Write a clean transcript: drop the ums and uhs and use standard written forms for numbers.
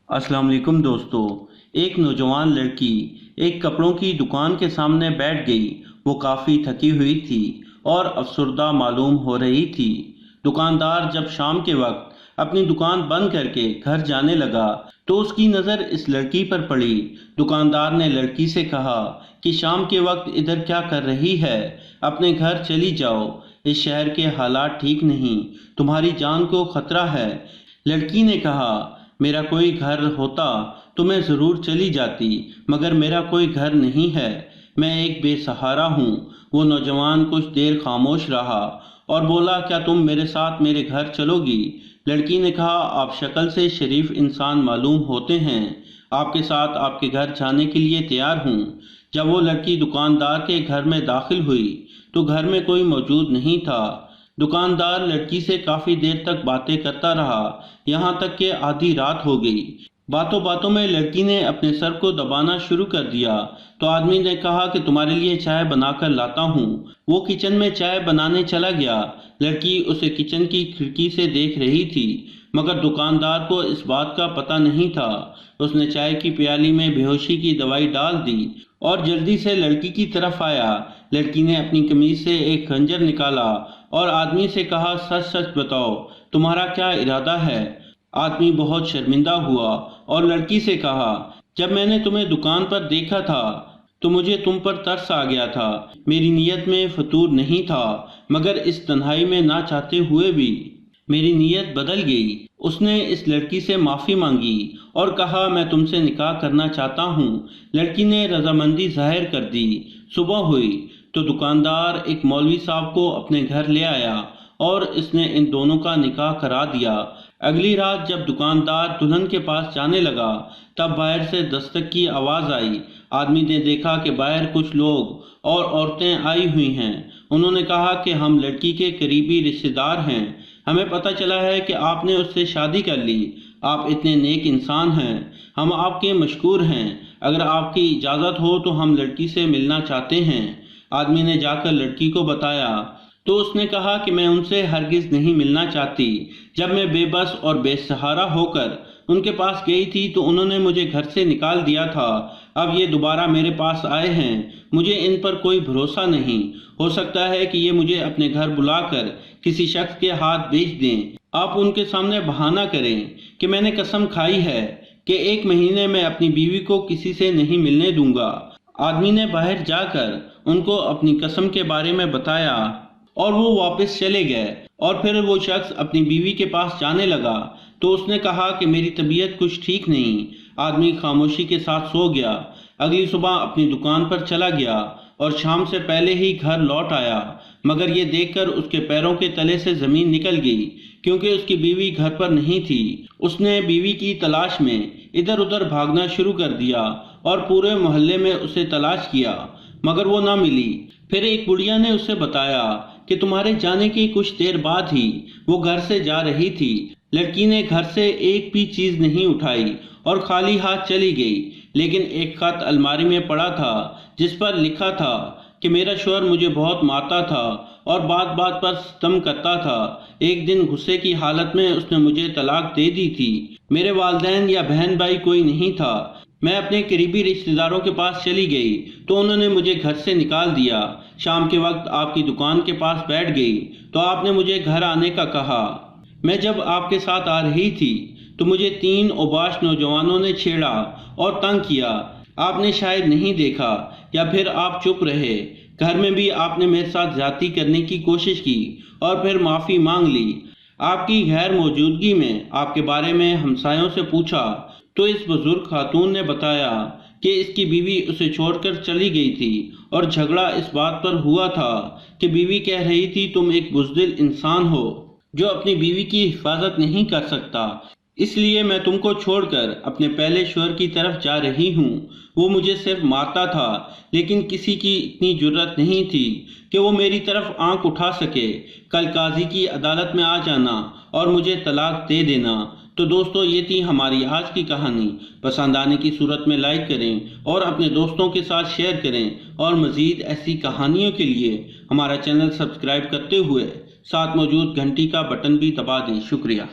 अस्सलाम वालेकुम दोस्तों। एक नौजवान लड़की एक कपड़ों की दुकान के सामने बैठ गई। वो काफ़ी थकी हुई थी और अफसरदा मालूम हो रही थी। दुकानदार जब शाम के वक्त अपनी दुकान बंद करके घर जाने लगा तो उसकी नज़र इस लड़की पर पड़ी। दुकानदार ने लड़की से कहा कि शाम के वक्त इधर क्या कर रही है, अपने घर चली जाओ, इस शहर के हालात ठीक नहीं, तुम्हारी जान को खतरा है। लड़की ने कहा, मेरा कोई घर होता तो मैं ज़रूर चली जाती, मगर मेरा कोई घर नहीं है, मैं एक बेसहारा हूँ। वो नौजवान कुछ देर खामोश रहा और बोला, क्या तुम मेरे साथ मेरे घर चलोगी? लड़की ने कहा, आप शक्ल से शरीफ इंसान मालूम होते हैं, आपके साथ आपके घर जाने के लिए तैयार हूँ। जब वो लड़की दुकानदार के घर में दाखिल हुई तो घर में कोई मौजूद नहीं था। दुकानदार लड़की से काफी देर तक बातें करता रहा, यहाँ तक कि आधी रात हो गई। बातों बातों में लड़की ने अपने सर को दबाना शुरू कर दिया तो आदमी ने कहा कि तुम्हारे लिए चाय बनाकर लाता हूँ। वो किचन में चाय बनाने चला गया। लड़की उसे किचन की खिड़की से देख रही थी, मगर दुकानदार को इस बात का पता नहीं था। उसने चाय की प्याली में बेहोशी की दवाई डाल दी और जल्दी से लड़की की तरफ आया। लड़की ने अपनी कमीज से एक खंजर निकाला और आदमी से कहा, सच सच बताओ, तुम्हारा क्या इरादा है? आदमी बहुत शर्मिंदा हुआ और लड़की से कहा, जब मैंने तुम्हें दुकान पर देखा था तो मुझे तुम पर तरस आ गया था। मेरी नीयत में फतूर नहीं था, मगर इस तन्हाई में ना चाहते हुए भी मेरी नीयत बदल गई। उसने इस लड़की से माफ़ी मांगी और कहा, मैं तुमसे निकाह करना चाहता हूँ। लड़की ने रजामंदी जाहिर कर दी। सुबह हुई तो दुकानदार एक मौलवी साहब को अपने घर ले आया और इसने इन दोनों का निकाह करा दिया। अगली रात जब दुकानदार दुल्हन के पास जाने लगा तब बाहर से दस्तक की आवाज़ आई। आदमी ने देखा कि बाहर कुछ लोग और औरतें आई हुई हैं। उन्होंने कहा कि हम लड़की के करीबी रिश्तेदार हैं, हमें पता चला है कि आपने उससे शादी कर ली, आप इतने नेक इंसान हैं, हम आपके मशकूर हैं, अगर आपकी इजाज़त हो तो हम लड़की से मिलना चाहते हैं। आदमी ने जाकर लड़की को बताया तो उसने कहा कि मैं उनसे हरगिज़ नहीं मिलना चाहती। जब मैं बेबस और बेसहारा होकर उनके पास गई थी तो उन्होंने मुझे घर से निकाल दिया था। अब ये दोबारा मेरे पास आए हैं, मुझे इन पर कोई भरोसा नहीं। हो सकता है कि ये मुझे अपने घर बुलाकर किसी शख्स के हाथ बेच दें। आप उनके सामने बहाना करें कि मैंने कसम खाई है कि 1 महीने में अपनी बीवी को किसी से नहीं मिलने दूंगा। आदमी ने बाहर जाकर उनको अपनी कसम के बारे में बताया और वो वापस चले गए। और फिर वो शख्स अपनी बीवी के पास जाने लगा तो उसने कहा कि मेरी तबीयत कुछ ठीक नहीं। आदमी खामोशी के साथ सो गया। अगली सुबह अपनी दुकान पर चला गया और शाम से पहले ही घर लौट आया, मगर ये देखकर उसके पैरों के तले से ज़मीन निकल गई क्योंकि उसकी बीवी घर पर नहीं थी। उसने बीवी की तलाश में इधर उधर भागना शुरू कर दिया और पूरे मोहल्ले में उसे तलाश किया, मगर वो ना मिली। फिर एक बुढ़िया ने उसे बताया कि तुम्हारे जाने की कुछ देर बाद ही वो घर से जा रही थी। लड़की ने घर से एक भी चीज़ नहीं उठाई और खाली हाथ चली गई, लेकिन एक खत अलमारी में पड़ा था जिस पर लिखा था कि मेरा शौहर मुझे बहुत मारता था और बात बात पर सितम करता था। एक दिन गुस्से की हालत में उसने मुझे तलाक दे दी थी। मेरे वालिदैन या बहन भाई कोई नहीं था। मैं अपने करीबी रिश्तेदारों के पास चली गई तो उन्होंने मुझे घर से निकाल दिया। शाम के वक्त आपकी दुकान के पास बैठ गई तो आपने मुझे घर आने का कहा। मैं जब आपके साथ आ रही थी तो मुझे 3 औबाश नौजवानों ने छेड़ा और तंग किया। आपने शायद नहीं देखा या फिर आप चुप रहे। घर में भी आपने मेरे साथ ज्यादती करने की कोशिश की और फिर माफ़ी मांग ली। आपकी गैर मौजूदगी में आपके बारे में हमसायों से पूछा तो इस बुजुर्ग खातून ने बताया कि इसकी बीवी उसे छोड़कर चली गई थी और झगड़ा इस बात पर हुआ था कि बीवी कह रही थी, तुम एक बुज़दिल इंसान हो जो अपनी बीवी की हिफाजत नहीं कर सकता, इसलिए मैं तुमको छोड़कर अपने पहले शौहर की तरफ जा रही हूँ। वो मुझे सिर्फ मारता था, लेकिन किसी की इतनी जुर्रत नहीं थी कि वो मेरी तरफ आंख उठा सके। कल काजी की अदालत में आ जाना और मुझे तलाक दे देना। तो दोस्तों, ये थी हमारी आज की कहानी। पसंद आने की सूरत में लाइक करें और अपने दोस्तों के साथ शेयर करें और मज़ीद ऐसी कहानियों के लिए हमारा चैनल सब्सक्राइब करते हुए साथ मौजूद घंटी का बटन भी दबा दें। शुक्रिया।